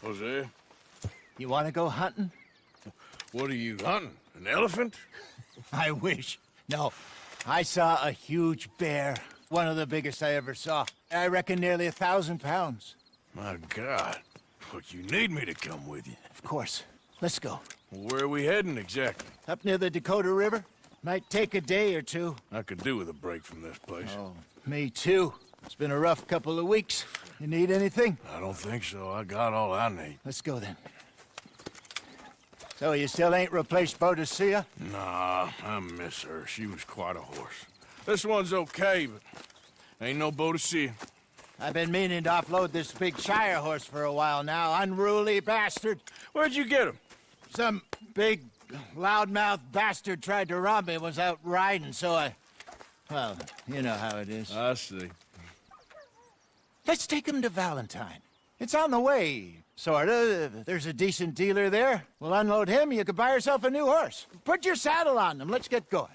Jose, You want to go hunting? what are you hunting? An elephant? I wish. No, I saw a huge bear. One of the biggest I ever saw. I reckon nearly 1,000 pounds. My God. But you need me to come with you. Of course. Let's go. Where are we heading exactly? Up near the Dakota River. Might take a day or two. I could do with a break from this place. Oh, me too. It's been a rough couple of weeks. You need anything? I don't think so. I got all I need. Let's go then. So you still ain't replaced Boadicea? Nah, I miss her. She was quite a horse. This one's okay, but ain't no Boadicea. I've been meaning to offload this big Shire horse for a while now. Unruly bastard. Where'd you get him? Some big, loudmouth bastard tried to rob me and was out riding, so I... Well, you know how it is. I see. Let's take him to Valentine. It's on the way, sorta. There's a decent dealer there. We'll unload him, you could buy yourself a new horse. Put your saddle on him, let's get going.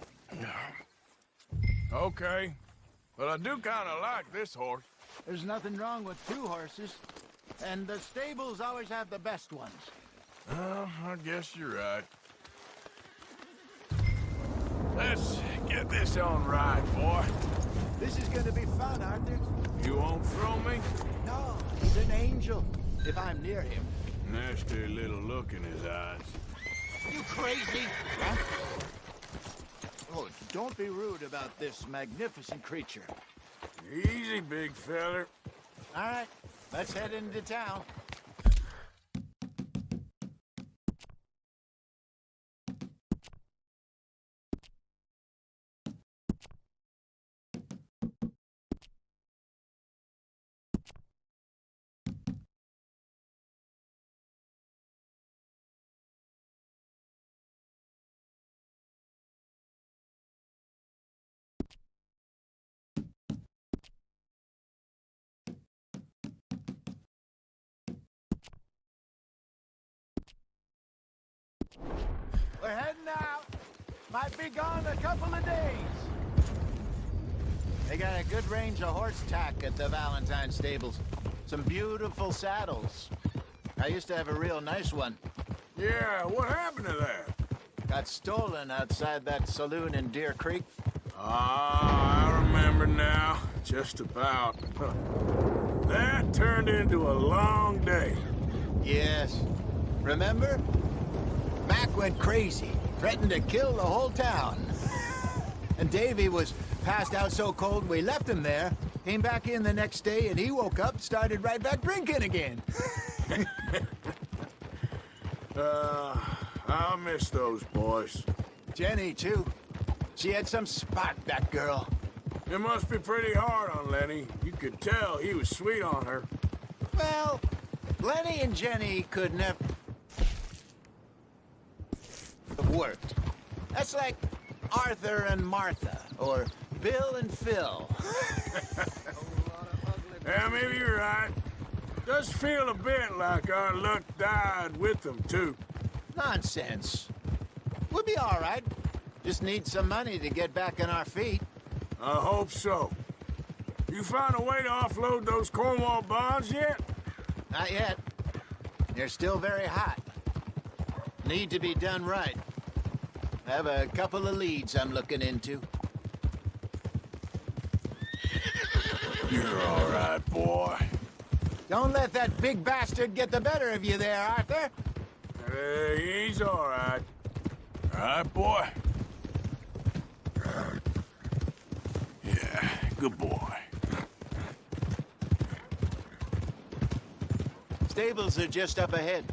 Okay. But I do kind of like this horse. There's nothing wrong with two horses, and the stables always have the best ones. Well, I guess you're right. Let's get this on right, boy. This is gonna be fun, Arthur. You won't throw me? No, he's an angel, if I'm near him. Nasty little look in his eyes. You crazy? Huh? Oh, don't be rude about this magnificent creature. Easy, big feller. All right, let's head into town. We're heading out. Might be gone a couple of days. They got a good range of horse tack at the Valentine stables. Some beautiful saddles. I used to have a real nice one. Yeah, what happened to that? Got stolen outside that saloon in Deer Creek. Ah, I remember now. Just about. That turned into a long day. Yes. Remember? Mac went crazy, threatened to kill the whole town. And Davy was passed out so cold we left him there, came back in the next day, and he woke up, started right back drinking again. I'll miss those boys. Jenny, too. She had some spot, that girl. It must be pretty hard on Lenny. You could tell he was sweet on her. Well, Lenny and Jenny could never have worked. That's like Arthur and Martha, or Bill and Phil. Yeah, maybe you're right. Does feel a bit like our luck died with them, too. Nonsense. We'll be all right. Just need some money to get back on our feet. I hope so. You found a way to offload those Cornwall bonds yet? Not yet. They're still very hot. Need to be done right. I have a couple of leads I'm looking into. You're all right, boy. Don't let that big bastard get the better of you there, Arthur. Hey, he's all right. All right, boy? Yeah, good boy. Stables are just up ahead.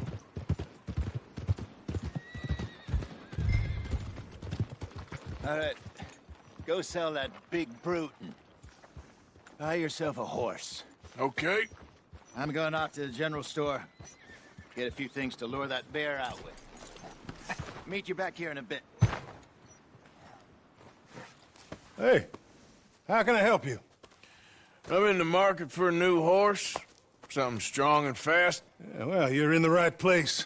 All right, go sell that big brute and buy yourself a horse. Okay. I'm going off to the general store. Get a few things to lure that bear out with. Meet you back here in a bit. Hey, how can I help you? I'm in the market for a new horse. Something strong and fast. Yeah, well, you're in the right place.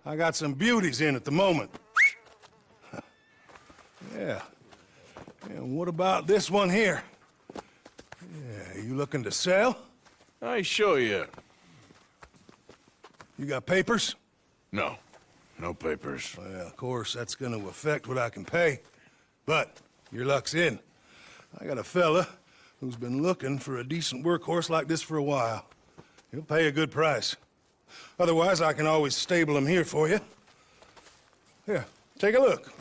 I got some beauties in at the moment. Yeah. And what about this one here? Yeah, you looking to sell? I show you. You got papers? No. No papers. Well, of course, that's gonna affect what I can pay. But your luck's in. I got a fella who's been looking for a decent workhorse like this for a while. He'll pay a good price. Otherwise, I can always stable him here for you. Here, take a look.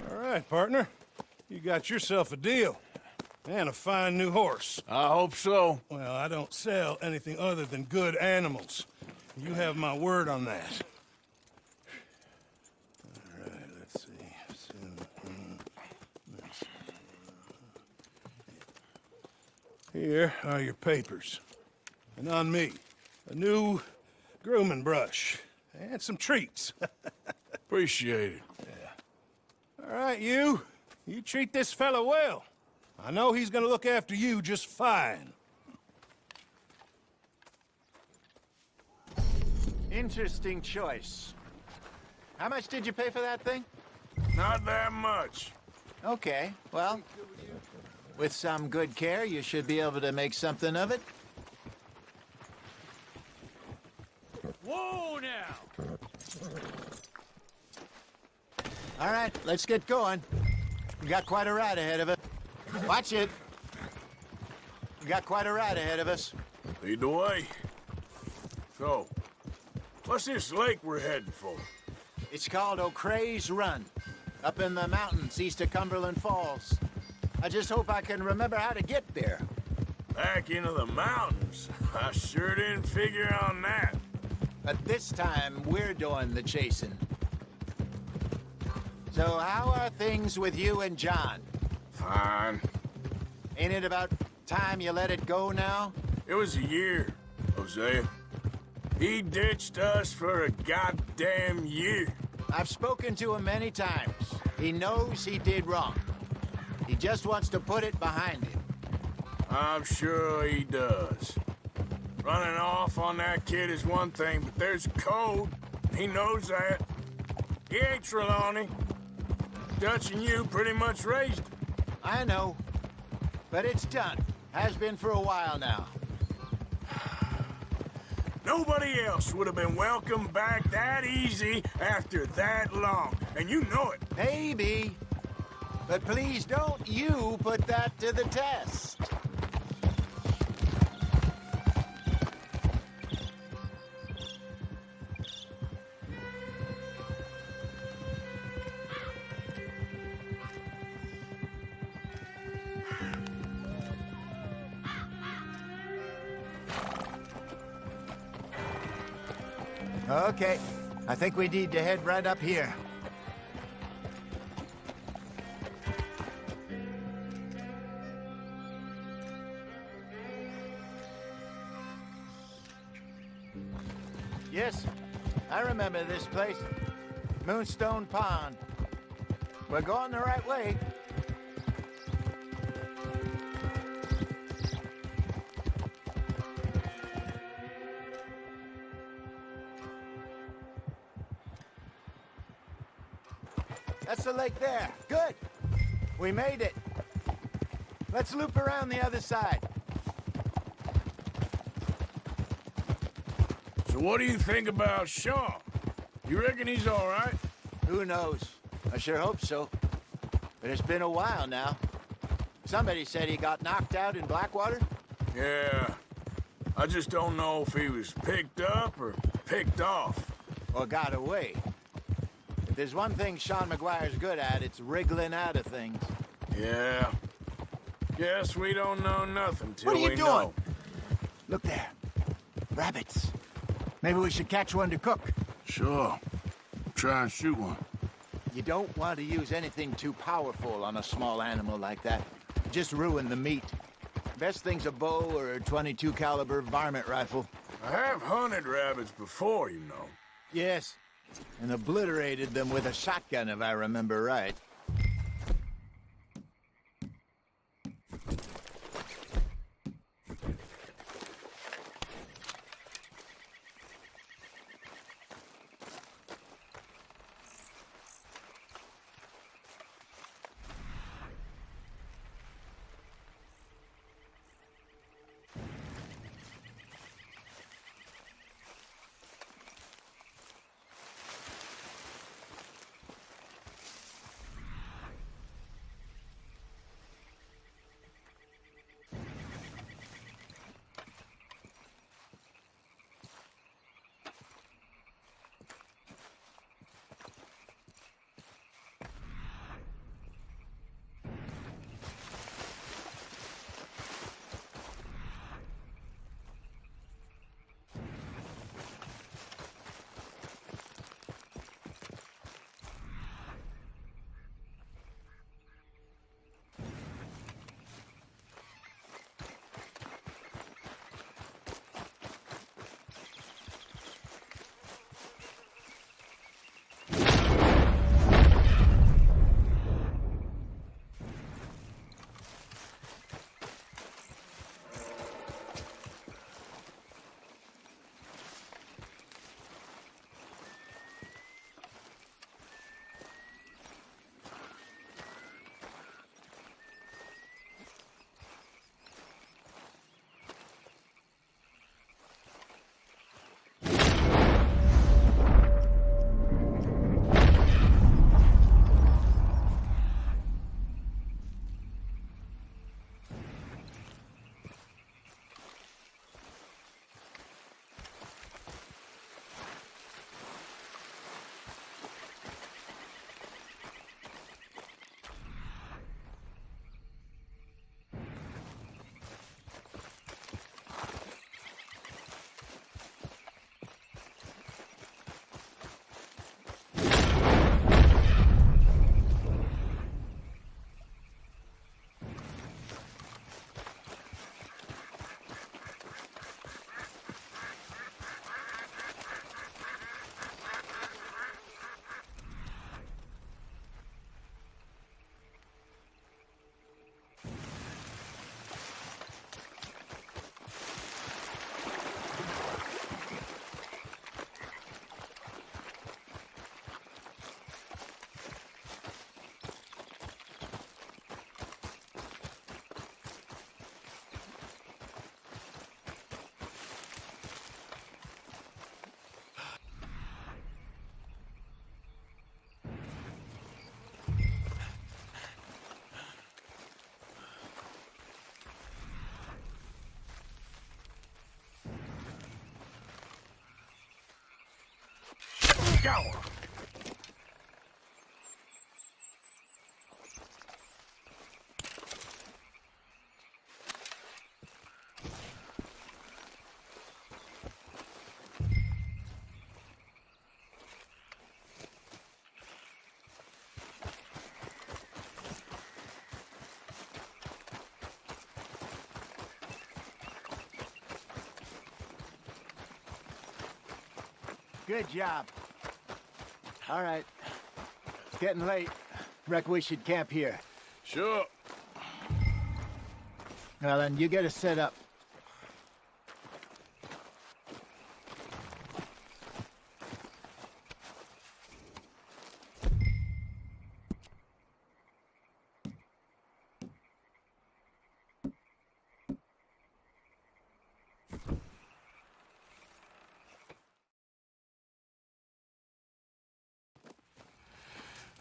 All right, partner. You got yourself a deal. And a fine new horse. I hope so. Well, I don't sell anything other than good animals. You have my word on that. All right, let's see. Here are your papers. And on me, a new grooming brush. And some treats. Appreciate it. All right, you. You treat this fella well. I know he's gonna look after you just fine. Interesting choice. How much did you pay for that thing? Not that much. Okay, well, with some good care, you should be able to make something of it. Whoa now! All right, let's get going. We got quite a ride ahead of us. Watch it. We got quite a ride ahead of us. Lead the way. So, what's this lake we're heading for? It's called O'Creagh's Run, up in the mountains east of Cumberland Falls. I just hope I can remember how to get there. Back into the mountains? I sure didn't figure on that. But this time, we're doing the chasing. So how are things with you and John? Fine. Ain't it about time you let it go now? It was a year, Hosea. He ditched us for a goddamn year. I've spoken to him many times. He knows he did wrong. He just wants to put it behind him. I'm sure he does. Running off on that kid is one thing, but there's code. He knows that. He ain't Trelawney. Dutch and you pretty much raised him. I know. But it's done. Has been for a while now. Nobody else would have been welcomed back that easy after that long. And you know it. Maybe. But please don't you put that to the test. Okay, I think we need to head right up here. Yes, I remember this place. Moonstone Pond. We're going the right way. That's the lake there. Good. We made it. Let's loop around the other side. So what do you think about Sean? You reckon he's all right? Who knows? I sure hope so. But it's been a while now. Somebody said he got knocked out in Blackwater? Yeah. I just don't know if he was picked up or picked off. Or got away. If there's one thing Sean McGuire's good at, it's wriggling out of things. Yeah. Guess we don't know nothing till What are you we doing? know. Look there. Rabbits. Maybe we should catch one to cook. Sure. Try and shoot one. You don't want to use anything too powerful on a small animal like that. Just ruin the meat. Best thing's a bow or a .22 caliber varmint rifle. I have hunted rabbits before, you know. Yes. And obliterated them with a shotgun, if I remember right. Go! Good job. All right. It's getting late. Reckon we should camp here. Sure. Well, then, you get us set up.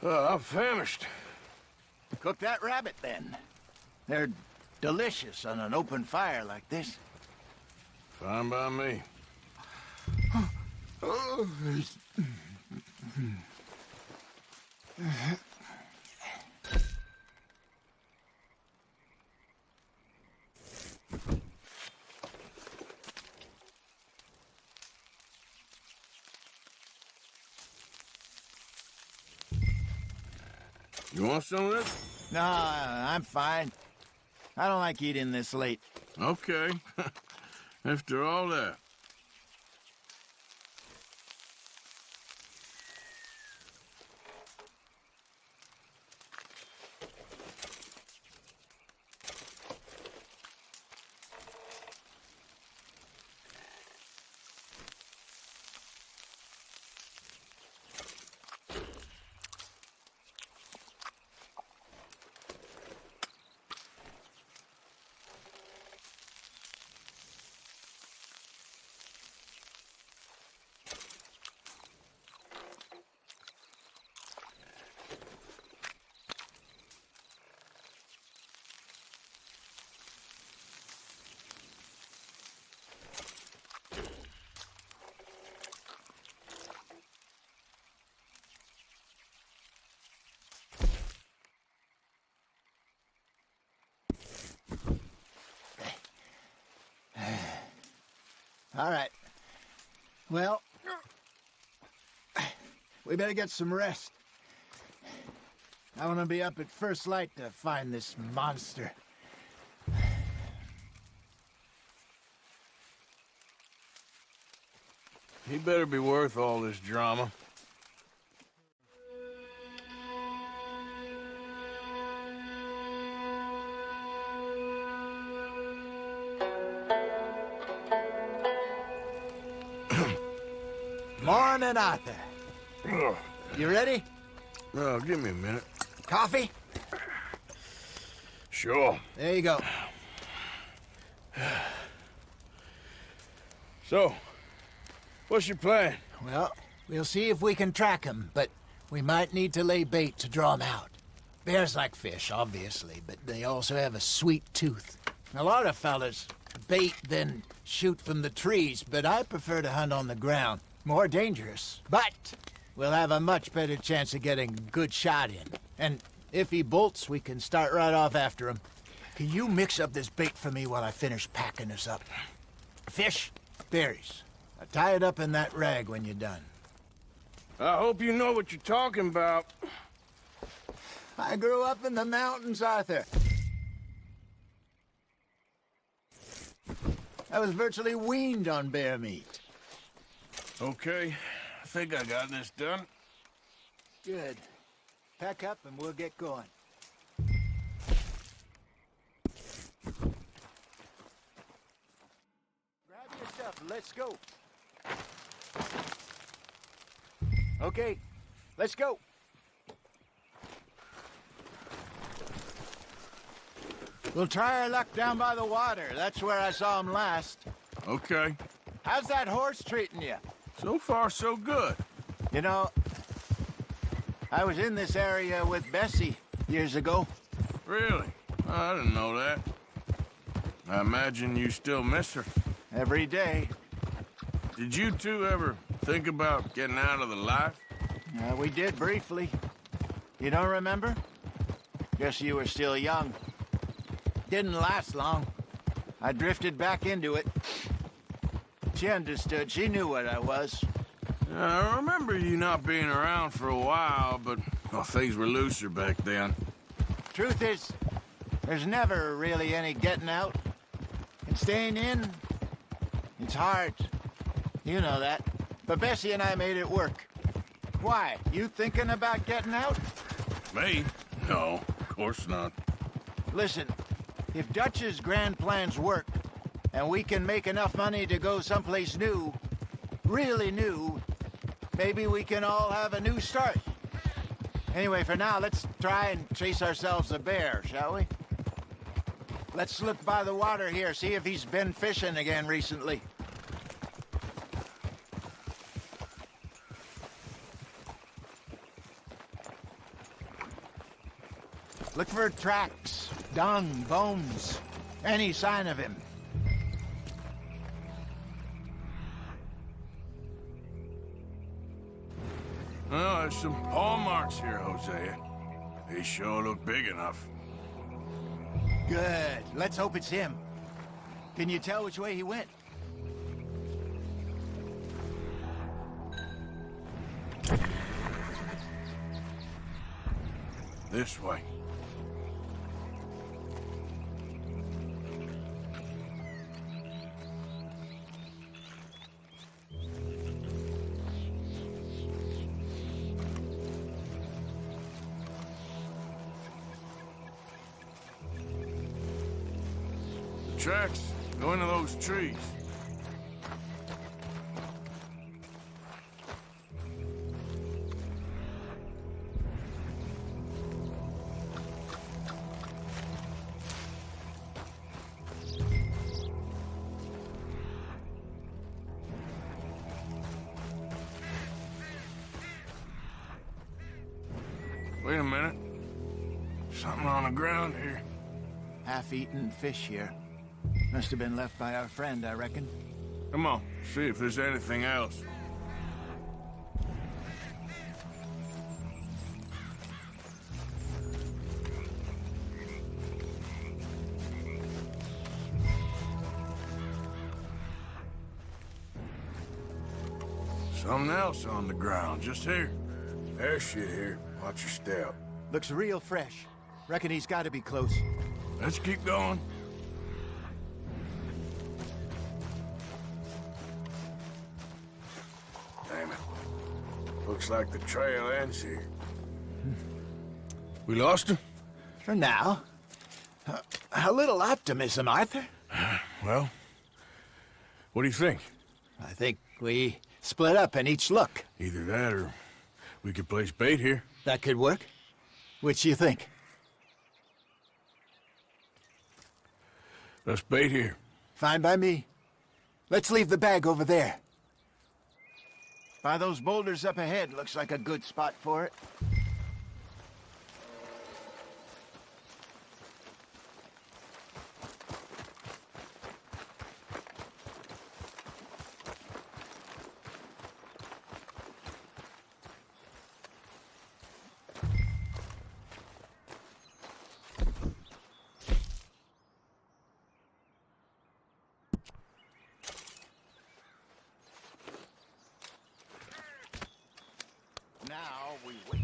I'm famished. Cook that rabbit, then. They're delicious on an open fire like this. Fine by me. You want some of this? Nah, I'm fine. I don't like eating this late. Okay. After all that. All right. Well, we better get some rest. I want to be up at first light to find this monster. He better be worth all this drama. Morning, Arthur. Ugh. You ready? Oh, give me a minute. Coffee? Sure. There you go. So, what's your plan? Well, we'll see if we can track him, but we might need to lay bait to draw him out. Bears like fish, obviously, but they also have a sweet tooth. A lot of fellas bait, then shoot from the trees, but I prefer to hunt on the ground. More dangerous, but we'll have a much better chance of getting a good shot in. And if he bolts, we can start right off after him. Can you mix up this bait for me while I finish packing this up? Fish, berries. Tie it up in that rag when you're done. I hope you know what you're talking about. I grew up in the mountains, Arthur. I was virtually weaned on bear meat. Okay, I think I got this done. Good. Pack up and we'll get going. Grab your stuff, let's go. Okay, let's go. We'll try our luck down by the water. That's where I saw him last. Okay. How's that horse treating you? So far, so good. You know, I was in this area with Bessie years ago. Really? I didn't know that. I imagine you still miss her. Every day. Did you two ever think about getting out of the life? We did briefly. You don't remember? Guess you were still young. Didn't last long. I drifted back into it. She understood. She knew what I was. I remember you not being around for a while, but well, things were looser back then. Truth is, there's never really any getting out. And staying in, it's hard. You know that. But Bessie and I made it work. Why? You thinking about getting out? Me? No, of course not. Listen, if Dutch's grand plans work, and we can make enough money to go someplace new, really new, maybe we can all have a new start. Anyway, for now, let's try and chase ourselves a bear, shall we? Let's slip by the water here, see if he's been fishing again recently. Look for tracks, dung, bones, any sign of him. Oh, there's some paw marks here, Hosea. They sure look big enough. Good. Let's hope it's him. Can you tell which way he went? This way. The tracks go into those trees. Wait a minute. Something on the ground here. Half-eaten fish here. Must have been left by our friend, I reckon. Come on, see if there's anything else. Something else on the ground, just here. There's shit here. Watch your step. Looks real fresh. Reckon he's got to be close. Let's keep going. Damn it. Looks like the trail ends here. We lost him? For now. A little optimism, Arthur. Well, what do you think? I think we split up and each look. Either that or we could place bait here. That could work. Which you think? Let's bait here. Fine by me. Let's leave the bag over there. By those boulders up ahead, looks like a good spot for it. Now we wait.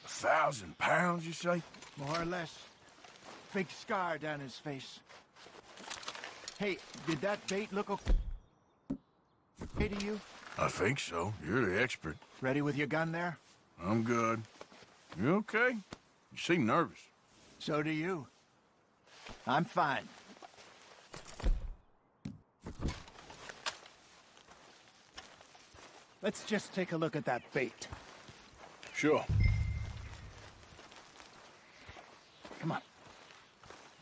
£1,000, you say? More or less. Big scar down his face. Hey, did that bait look okay to you? I think so. You're the expert. Ready with your gun there? I'm good. You okay? You seem nervous. So do you. I'm fine. Let's just take a look at that bait. Sure. Come on.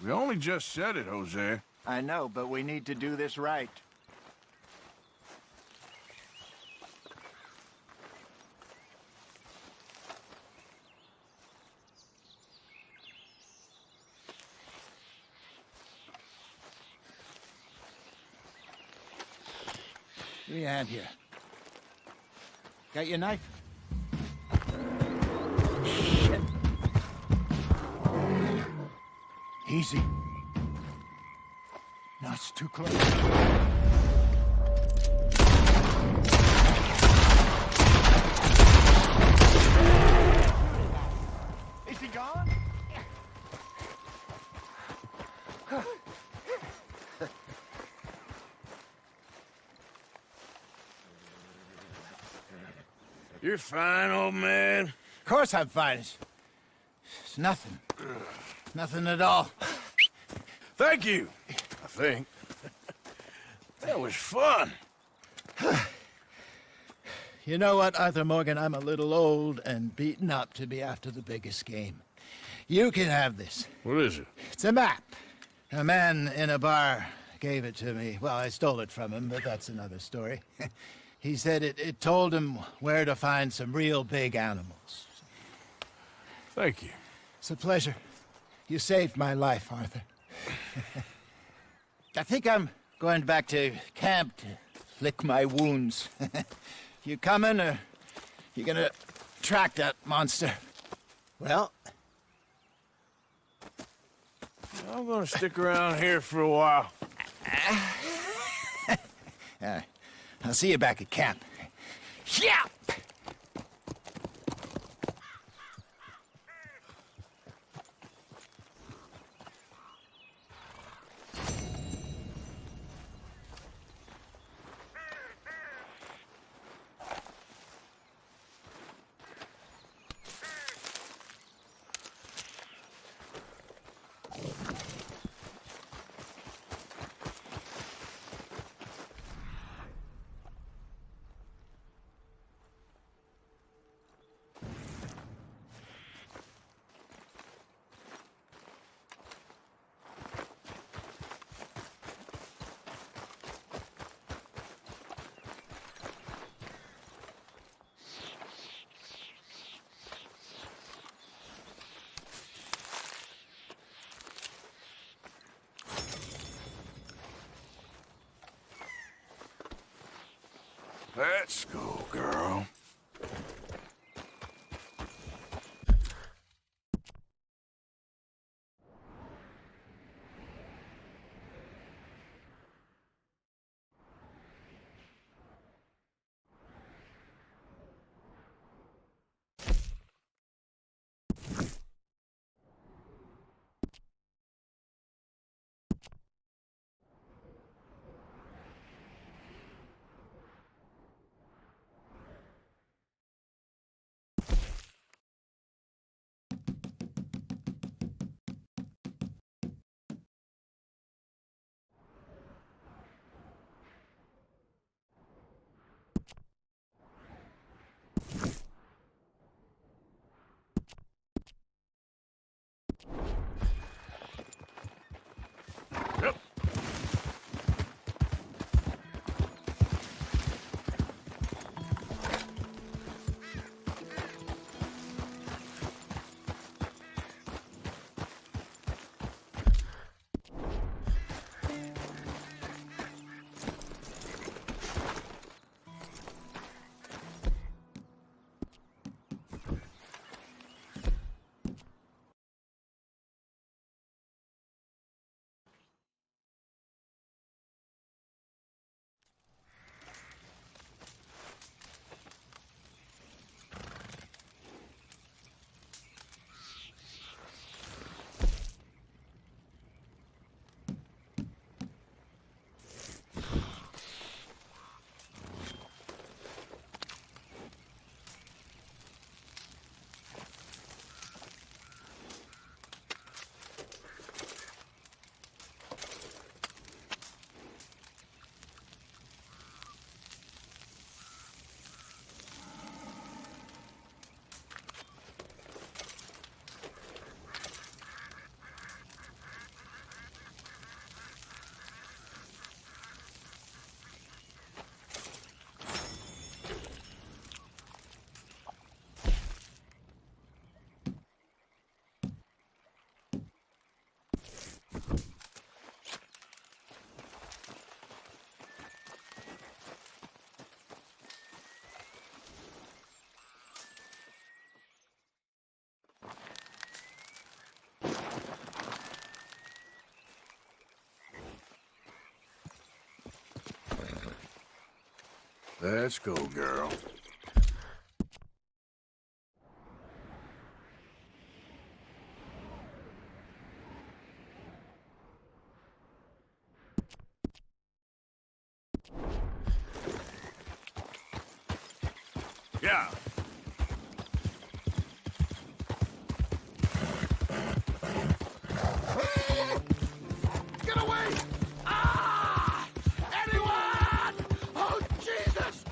We only just said it, Jose. I know, but we need to do this right. Give me a hand here. Got your knife? Shit. Easy. No, it's too close. Is he gone? You're fine, old man. Of course I'm fine. It's nothing. Nothing at all. Thank you, I think. That was fun. You know what, Arthur Morgan? I'm a little old and beaten up to be after the biggest game. You can have this. What is it? It's a map. A man in a bar gave it to me. Well, I stole it from him, but that's another story. He said it told him where to find some real big animals. Thank you. It's a pleasure. You saved my life, Arthur. I think I'm going back to camp to lick my wounds. You coming, or you gonna track that monster? Well, I'm gonna stick around here for a while. I'll see you back at camp. Yeah! Let's go, girl. Let's go, girl. Yeah. Get away! Ah! Anyone! Oh, Jesus!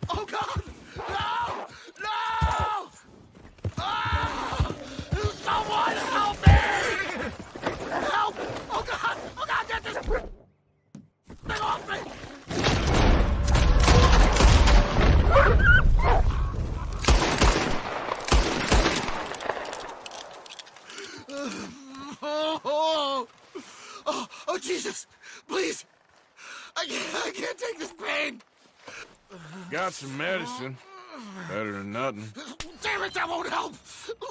Oh, God! No! No! Ah! Someone help me! Help! Oh, God! Oh, God, get this thing off me! Oh, Jesus! Please! I can't take this pain! Got some medicine. Better than nothing. Damn it, that won't help!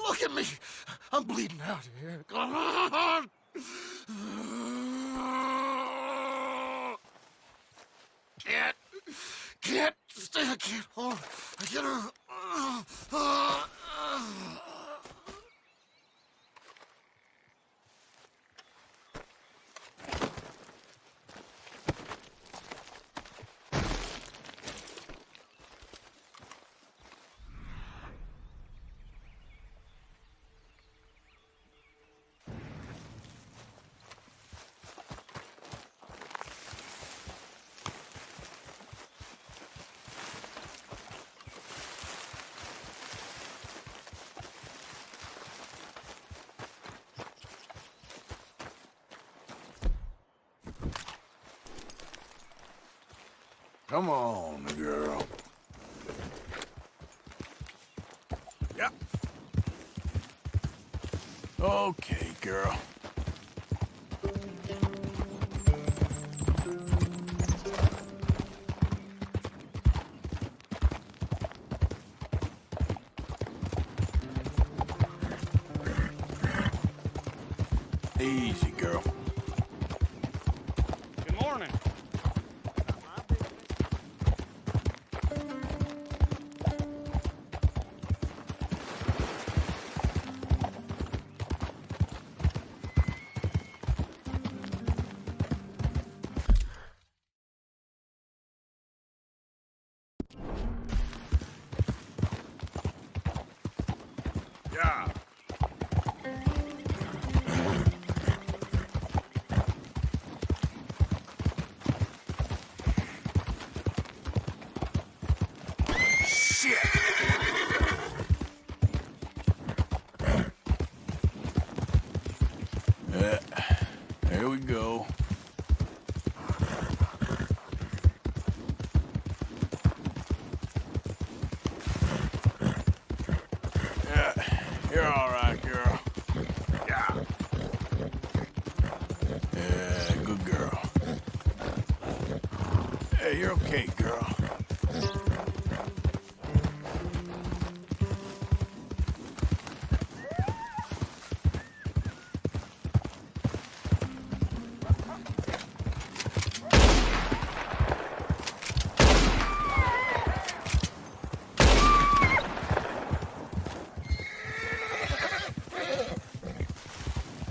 Look at me! I'm bleeding out here. Come on! Can't stay, I can't hold. I can't. Come on, girl. Yeah. Okay, girl. Easy, girl. Good morning. Yeah. Shit. There we go. Yeah, you're all right, girl. Yeah. Yeah, good girl. Hey, you're okay, girl.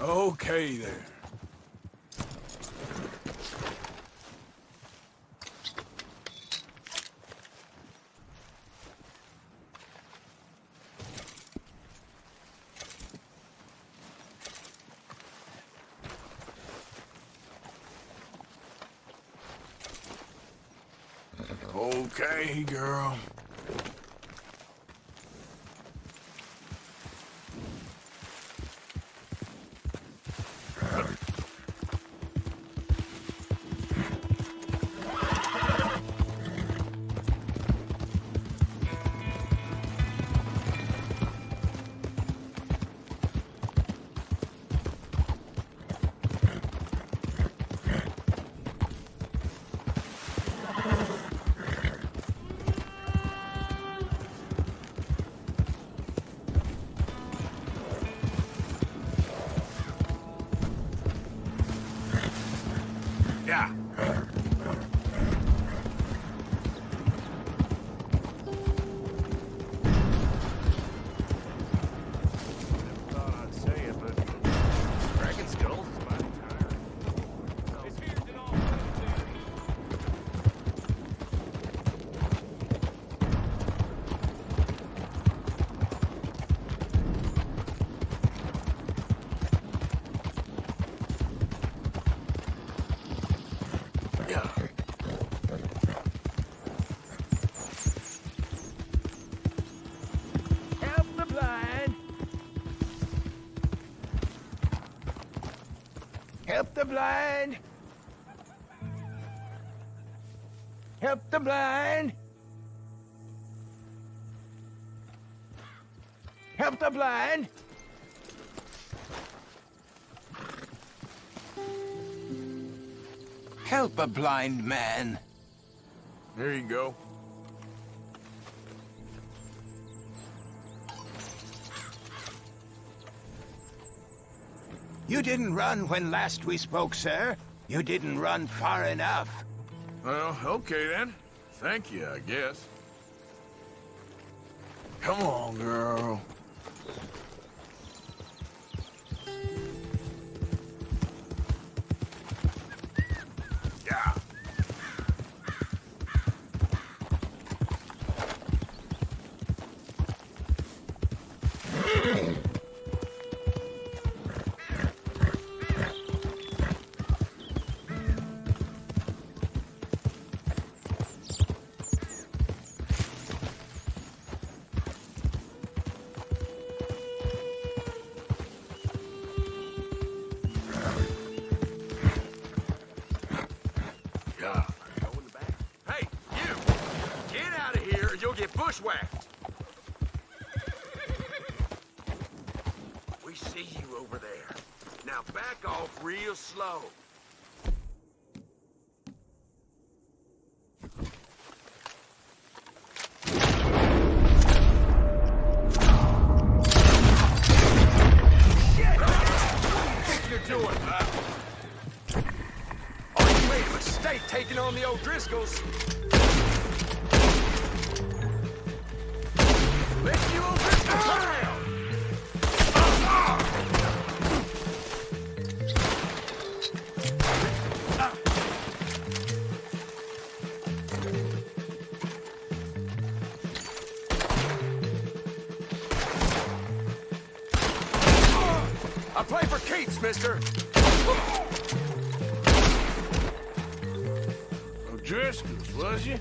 Okay there. Okay, girl. Help the blind. Help the blind. Help the blind. Help a blind man. There you go. You didn't run when last we spoke, sir. You didn't run far enough. Well, okay then. Thank you, I guess. Come on, girl. Yeah. Yeah. Go in the back. Hey, you! Get out of here or you'll get bushwhacked! We see you over there. Now back off real slow. Shit! What do you think you're doing? Oh, you made a mistake taking on the O'Driscolls. Let you O'Driscolls around! I play for keeps, mister. O'Driscolls, was you?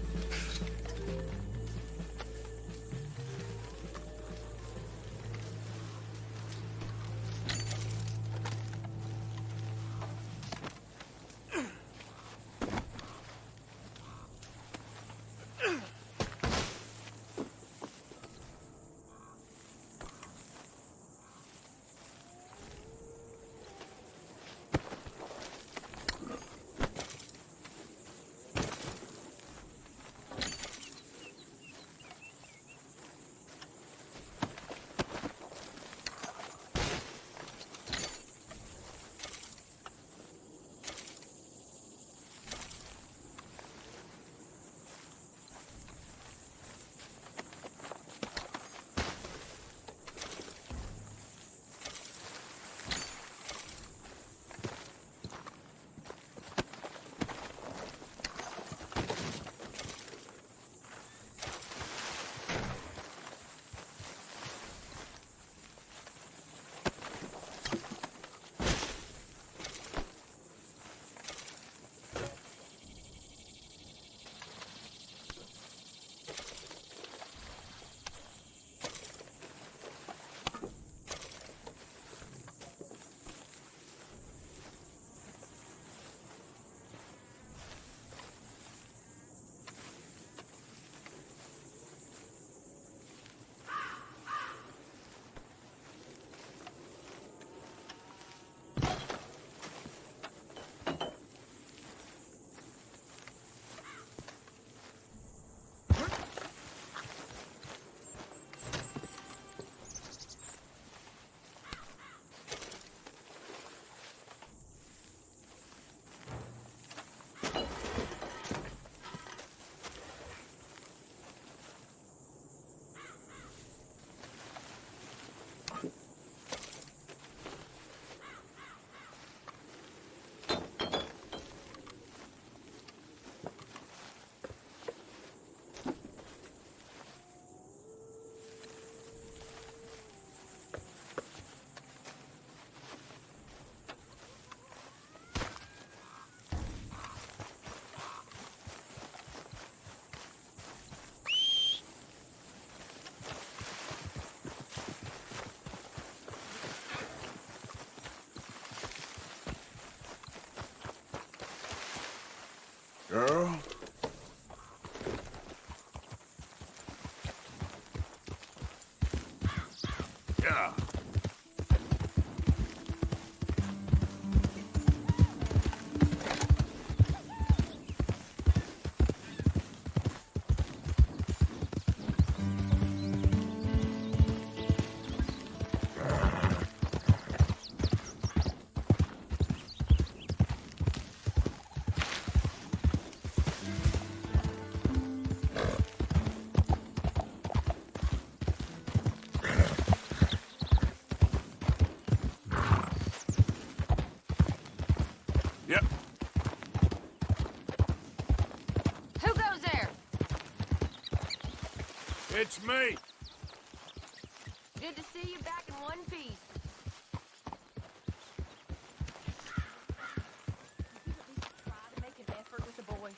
Girl? Yeah. Yep. Who goes there? It's me. Good to see you back in one piece. Did you at least try to make an effort with the boy?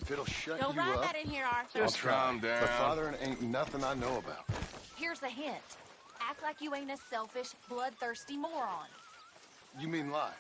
If it'll shut Don't you write up, that in here, Arthur. Just calm down. but fathering ain't nothing I know about. Here's a hint. Act like you ain't a selfish, bloodthirsty moron. You mean lie?